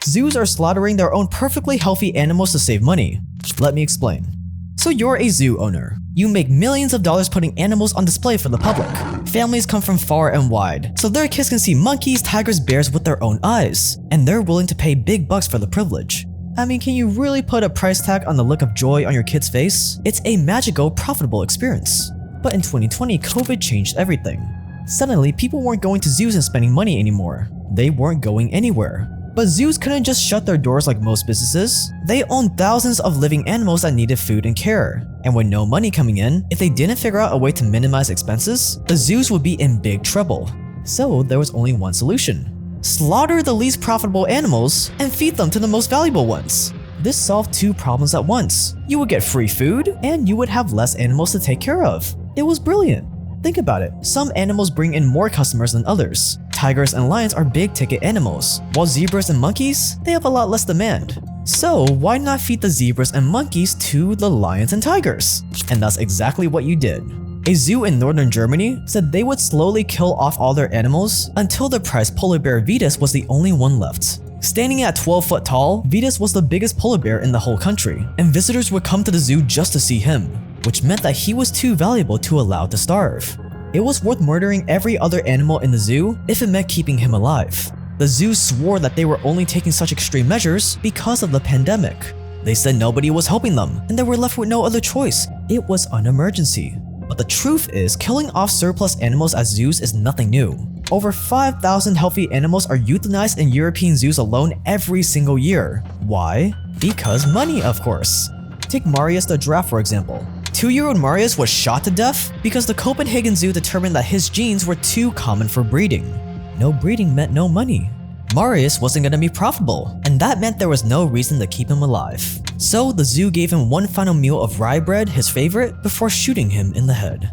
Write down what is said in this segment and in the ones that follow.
Zoos are slaughtering their own perfectly healthy animals to save money. Let me explain. So you're a zoo owner. You make millions of dollars putting animals on display for the public. Families come from far and wide, so their kids can see monkeys, tigers, bears with their own eyes, and they're willing to pay big bucks for the privilege. I mean, can you really put a price tag on the look of joy on your kid's face? It's a magical, profitable experience. But in 2020, COVID changed everything. Suddenly, people weren't going to zoos and spending money anymore. They weren't going anywhere. But zoos couldn't just shut their doors like most businesses. They owned thousands of living animals that needed food and care. And with no money coming in, if they didn't figure out a way to minimize expenses, the zoos would be in big trouble. So there was only one solution. Slaughter the least profitable animals and feed them to the most valuable ones. This solved two problems at once. You would get free food and you would have less animals to take care of. It was brilliant. Think about it, some animals bring in more customers than others. Tigers and lions are big ticket animals, while zebras and monkeys, they have a lot less demand. So why not feed the zebras and monkeys to the lions and tigers? And that's exactly what you did. A zoo in northern Germany said they would slowly kill off all their animals until the prized polar bear Vitus was the only one left. Standing at 12 foot tall, Vitus was the biggest polar bear in the whole country, and visitors would come to the zoo just to see him, which meant that he was too valuable to allow to starve. It was worth murdering every other animal in the zoo if it meant keeping him alive. The zoo swore that they were only taking such extreme measures because of the pandemic. They said nobody was helping them and they were left with no other choice. It was an emergency. But the truth is, killing off surplus animals at zoos is nothing new. Over 5,000 healthy animals are euthanized in European zoos alone every single year. Why? Because money, of course. Take Marius the giraffe for example. 2-year-old Marius was shot to death because the Copenhagen Zoo determined that his genes were too common for breeding. No breeding meant no money. Marius wasn't going to be profitable, and that meant there was no reason to keep him alive. So the zoo gave him one final meal of rye bread, his favorite, before shooting him in the head.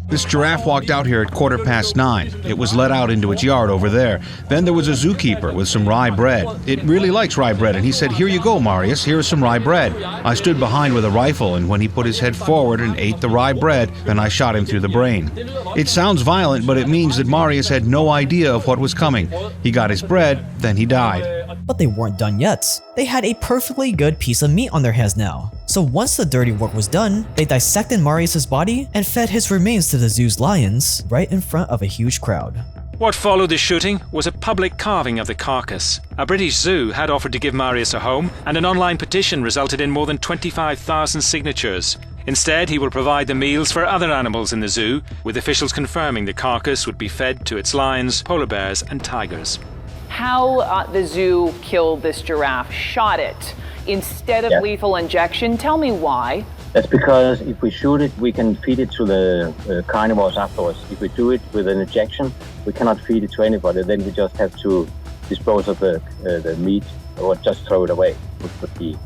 This giraffe walked out here at 9:15. It was let out into its yard over there. Then there was a zookeeper with some rye bread. It really likes rye bread, and he said, "Here you go, Marius, here's some rye bread." I stood behind with a rifle, and when he put his head forward and ate the rye bread, then I shot him through the brain. It sounds violent, but it means that Marius had no idea of what was coming. He got his bread, then he died. But they weren't done yet. They had a perfectly good piece of meat on their hands now. So once the dirty work was done, they dissected Marius's body and fed his remains to the zoo's lions right in front of a huge crowd. What followed the shooting was a public carving of the carcass. A British zoo had offered to give Marius a home, and an online petition resulted in more than 25,000 signatures. Instead, he will provide the meals for other animals in the zoo, with officials confirming the carcass would be fed to its lions, polar bears and tigers. How the zoo killed this giraffe, shot it instead of lethal injection. Tell me why. That's because if we shoot it, we can feed it to the carnivores afterwards. If we do it with an injection, we cannot feed it to anybody. Then we just have to dispose of the meat or just throw it away, which would be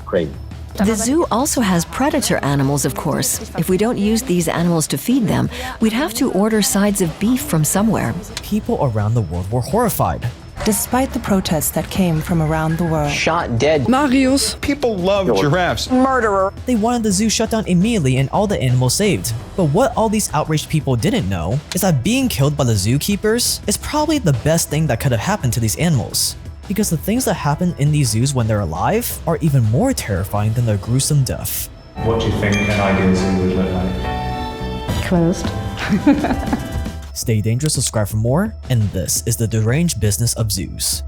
crazy. The zoo also has predator animals, of course. If we don't use these animals to feed them, we'd have to order sides of beef from somewhere. People around the world were horrified. Despite the protests that came from around the world. Shot dead. Marius. People love giraffes. Murderer. They wanted the zoo shut down immediately and all the animals saved. But what all these outraged people didn't know is that being killed by the zookeepers is probably the best thing that could have happened to these animals. Because the things that happen in these zoos when they're alive are even more terrifying than their gruesome death. What do you think an ideal zoo would look like? Closed. Stay dangerous, subscribe for more, and this is the deranged business of zoos.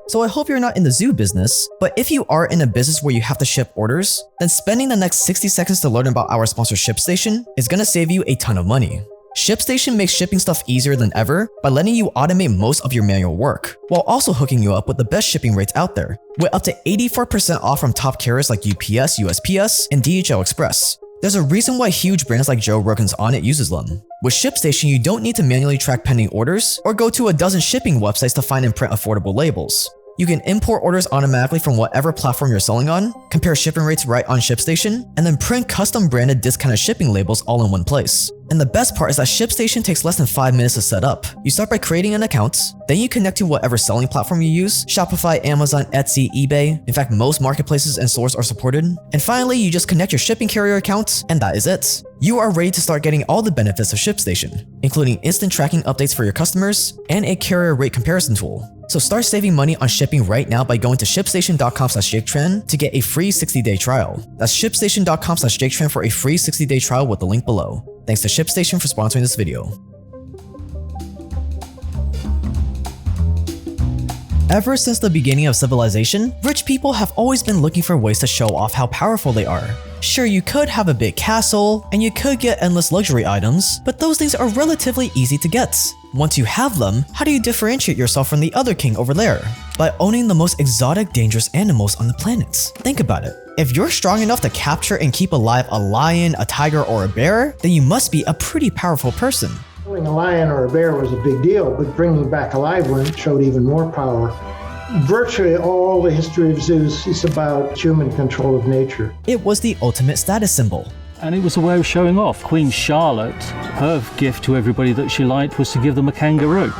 So I hope you're not in the zoo business, but if you are in a business where you have to ship orders, then spending the next 60 seconds to learn about our sponsor ShipStation is gonna save you a ton of money. ShipStation makes shipping stuff easier than ever by letting you automate most of your manual work, while also hooking you up with the best shipping rates out there, with up to 84% off from top carriers like UPS, USPS, and DHL Express. There's a reason why huge brands like Joe Rogan's On It uses them. With ShipStation, you don't need to manually track pending orders or go to a dozen shipping websites to find and print affordable labels. You can import orders automatically from whatever platform you're selling on, compare shipping rates right on ShipStation, and then print custom branded discounted shipping labels all in one place. And the best part is that ShipStation takes less than 5 minutes to set up. You start by creating an account, then you connect to whatever selling platform you use, Shopify, Amazon, Etsy, eBay. In fact, most marketplaces and stores are supported. And finally, you just connect your shipping carrier account, and that is it. You are ready to start getting all the benefits of ShipStation, including instant tracking updates for your customers and a carrier rate comparison tool. So start saving money on shipping right now by going to shipstation.com/JakeTran to get a free 60-day trial. That's shipstation.com/JakeTran for a free 60-day trial with the link below. Thanks to ShipStation for sponsoring this video. Ever since the beginning of civilization, rich people have always been looking for ways to show off how powerful they are. Sure, you could have a big castle, and you could get endless luxury items, but those things are relatively easy to get. Once you have them, how do you differentiate yourself from the other king over there? By owning the most exotic, dangerous animals on the planet. Think about it. If you're strong enough to capture and keep alive a lion, a tiger, or a bear, then you must be a pretty powerful person. Killing a lion or a bear was a big deal, but bringing back a live one showed even more power. Virtually all the history of zoos is about human control of nature. It was the ultimate status symbol. And it was a way of showing off. Queen Charlotte, her gift to everybody that she liked was to give them a kangaroo.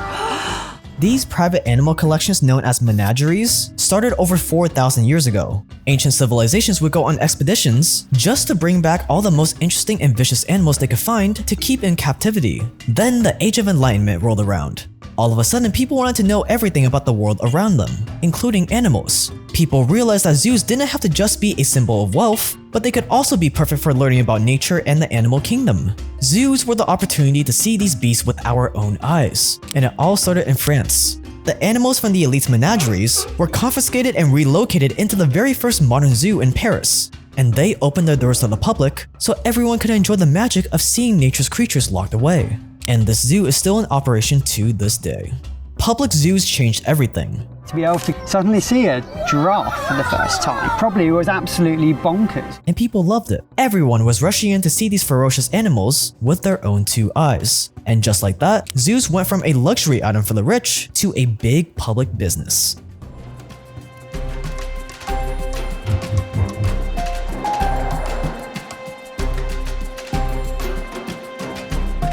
These private animal collections known as menageries started over 4,000 years ago. Ancient civilizations would go on expeditions just to bring back all the most interesting and vicious animals they could find to keep in captivity. Then the Age of Enlightenment rolled around. All of a sudden, people wanted to know everything about the world around them, including animals. People realized that zoos didn't have to just be a symbol of wealth, but they could also be perfect for learning about nature and the animal kingdom. Zoos were the opportunity to see these beasts with our own eyes, and it all started in France. The animals from the elite's menageries were confiscated and relocated into the very first modern zoo in Paris, and they opened their doors to the public so everyone could enjoy the magic of seeing nature's creatures locked away. And this zoo is still in operation to this day. Public zoos changed everything. To be able to suddenly see a giraffe for the first time probably was absolutely bonkers. And people loved it. Everyone was rushing in to see these ferocious animals with their own two eyes. And just like that, zoos went from a luxury item for the rich to a big public business.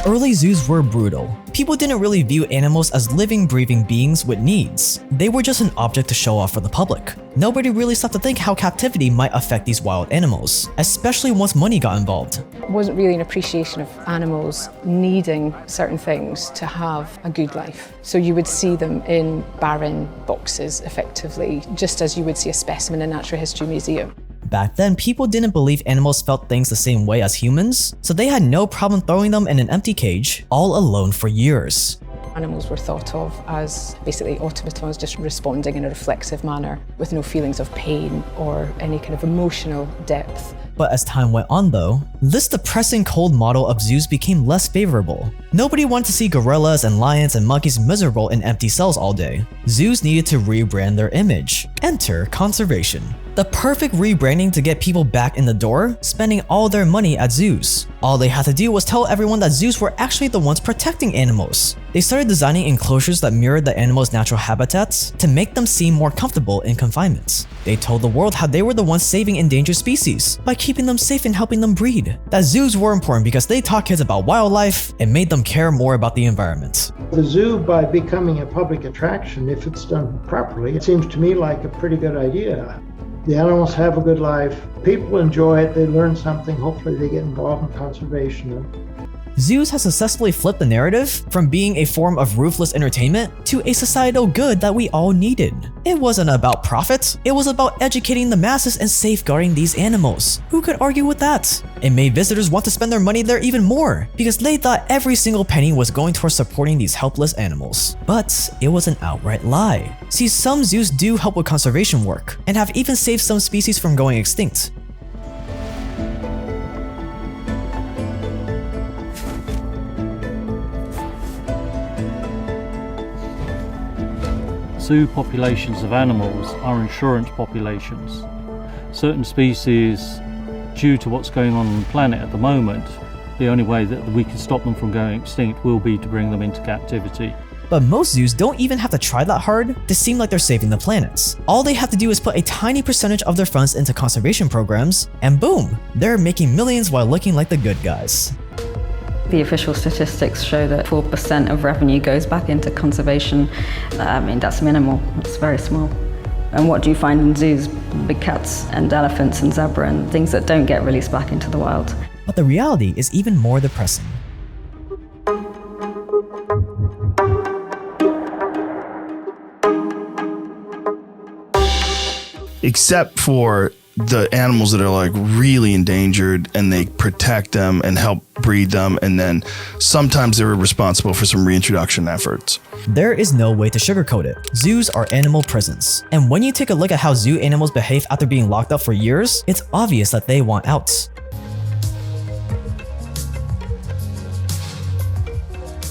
Early zoos were brutal. People didn't really view animals as living, breathing beings with needs. They were just an object to show off for the public. Nobody really stopped to think how captivity might affect these wild animals, especially once money got involved. It wasn't really an appreciation of animals needing certain things to have a good life. So you would see them in barren boxes, effectively, just as you would see a specimen in a natural history museum. Back then, people didn't believe animals felt things the same way as humans, so they had no problem throwing them in an empty cage, all alone for years. Animals were thought of as basically automatons just responding in a reflexive manner with no feelings of pain or any kind of emotional depth. But as time went on though, this depressing cold model of zoos became less favorable. Nobody wanted to see gorillas and lions and monkeys miserable in empty cells all day. Zoos needed to rebrand their image. Enter conservation. The perfect rebranding to get people back in the door, spending all their money at zoos. All they had to do was tell everyone that zoos were actually the ones protecting animals. They started designing enclosures that mirrored the animals' natural habitats to make them seem more comfortable in confinement. They told the world how they were the ones saving endangered species by keeping them safe and helping them breed. That zoos were important because they taught kids about wildlife and made them care more about the environment. The zoo, by becoming a public attraction, if it's done properly, it seems to me like a pretty good idea. The animals have a good life, people enjoy it, they learn something, hopefully they get involved in conservation. Zoos have successfully flipped the narrative from being a form of ruthless entertainment to a societal good that we all needed. It wasn't about profit, it was about educating the masses and safeguarding these animals. Who could argue with that? It made visitors want to spend their money there even more because they thought every single penny was going towards supporting these helpless animals. But it was an outright lie. See, some zoos do help with conservation work and have even saved some species from going extinct. Zoo populations of animals are insurance populations. Certain species, due to what's going on the planet at the moment, the only way that we can stop them from going extinct will be to bring them into captivity. But most zoos don't even have to try that hard to seem like they're saving the planet. All they have to do is put a tiny percentage of their funds into conservation programs, and boom, they're making millions while looking like the good guys. The official statistics show that 4% of revenue goes back into conservation. I mean, that's minimal, it's very small. And what do you find in zoos? Big cats and elephants and zebra and things that don't get released back into the wild. But the reality is even more depressing. Except for the animals that are like really endangered, and they protect them and help breed them, and then sometimes they're responsible for some reintroduction efforts. There is no way to sugarcoat it. Zoos are animal prisons. And when you take a look at how zoo animals behave after being locked up for years, it's obvious that they want out.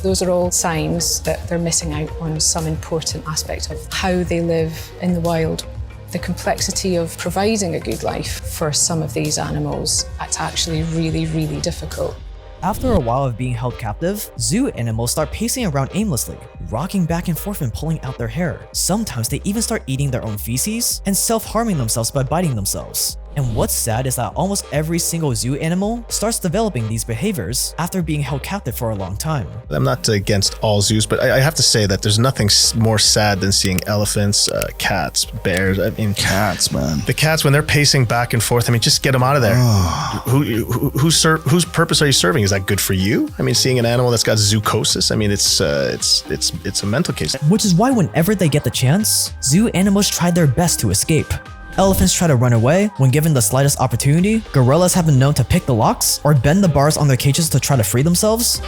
Those are all signs that they're missing out on some important aspect of how they live in the wild. The complexity of providing a good life for some of these animals, it's actually really, really difficult. After a while of being held captive, zoo animals start pacing around aimlessly, rocking back and forth and pulling out their hair. Sometimes they even start eating their own feces and self-harming themselves by biting themselves. And what's sad is that almost every single zoo animal starts developing these behaviors after being held captive for a long time. I'm not against all zoos, but I have to say that there's nothing more sad than seeing elephants, cats, bears. I mean, cats, man. The cats, when they're pacing back and forth, I mean, just get them out of there. Whose purpose are you serving? Is that good for you? I mean, seeing an animal that's got zoocosis, I mean, it's a mental case. Which is why whenever they get the chance, zoo animals try their best to escape. Elephants try to run away when given the slightest opportunity. Gorillas have been known to pick the locks or bend the bars on their cages to try to free themselves.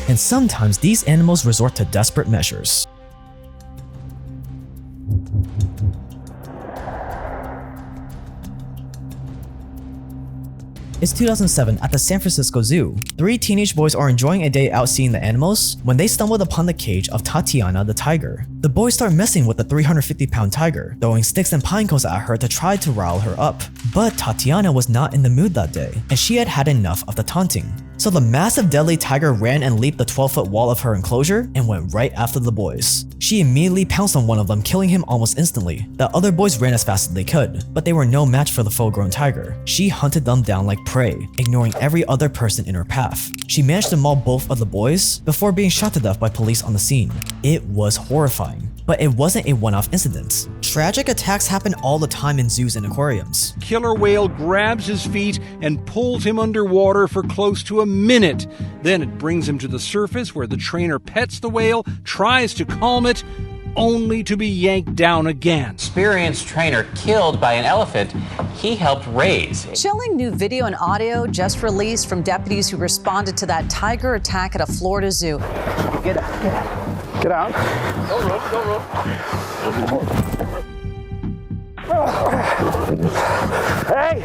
And sometimes these animals resort to desperate measures. It's 2007 at the San Francisco Zoo. 3 teenage boys are enjoying a day out seeing the animals when they stumbled upon the cage of Tatiana the tiger. The boys start messing with the 350-pound tiger, throwing sticks and pine cones at her to try to rile her up. But Tatiana was not in the mood that day, and she had had enough of the taunting. So the massive deadly tiger ran and leaped the 12-foot wall of her enclosure and went right after the boys. She immediately pounced on one of them, killing him almost instantly. The other boys ran as fast as they could, but they were no match for the full-grown tiger. She hunted them down like prey, ignoring every other person in her path. She managed to maul both of the boys before being shot to death by police on the scene. It was horrifying. But it wasn't a one-off incident. Tragic attacks happen all the time in zoos and aquariums. Killer whale grabs his feet and pulls him underwater for close to a minute. Then it brings him to the surface where the trainer pets the whale, tries to calm it, only to be yanked down again. Experienced trainer killed by an elephant he helped raise. Chilling new video and audio just released from deputies who responded to that tiger attack at a Florida zoo. Get out, get out. Get out. Don't run. Hey!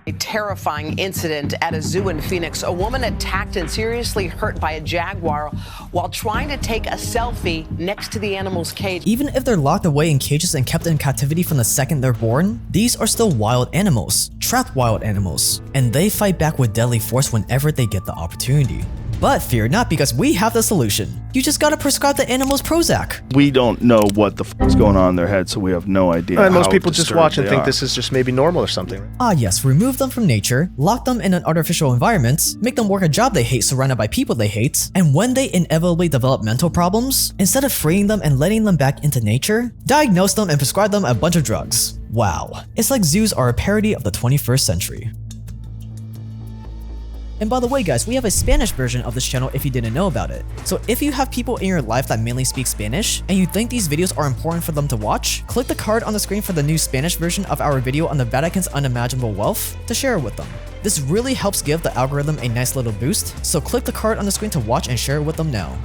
A terrifying incident at a zoo in Phoenix. A woman attacked and seriously hurt by a jaguar while trying to take a selfie next to the animal's cage. Even if they're locked away in cages and kept in captivity from the second they're born, these are still wild animals, trapped wild animals, and they fight back with deadly force whenever they get the opportunity. But fear not, because we have the solution. You just gotta prescribe the animals Prozac. We don't know what the f*** is going on in their head, so we have no idea. And most people just watch and think this is just maybe normal or something. Ah yes, remove them from nature, lock them in an artificial environment, make them work a job they hate surrounded by people they hate, and when they inevitably develop mental problems, instead of freeing them and letting them back into nature, diagnose them and prescribe them a bunch of drugs. Wow, it's like zoos are a parody of the 21st century. And by the way guys, we have a Spanish version of this channel if you didn't know about it. So if you have people in your life that mainly speak Spanish, and you think these videos are important for them to watch, click the card on the screen for the new Spanish version of our video on the Vatican's unimaginable wealth to share it with them. This really helps give the algorithm a nice little boost, so click the card on the screen to watch and share it with them now.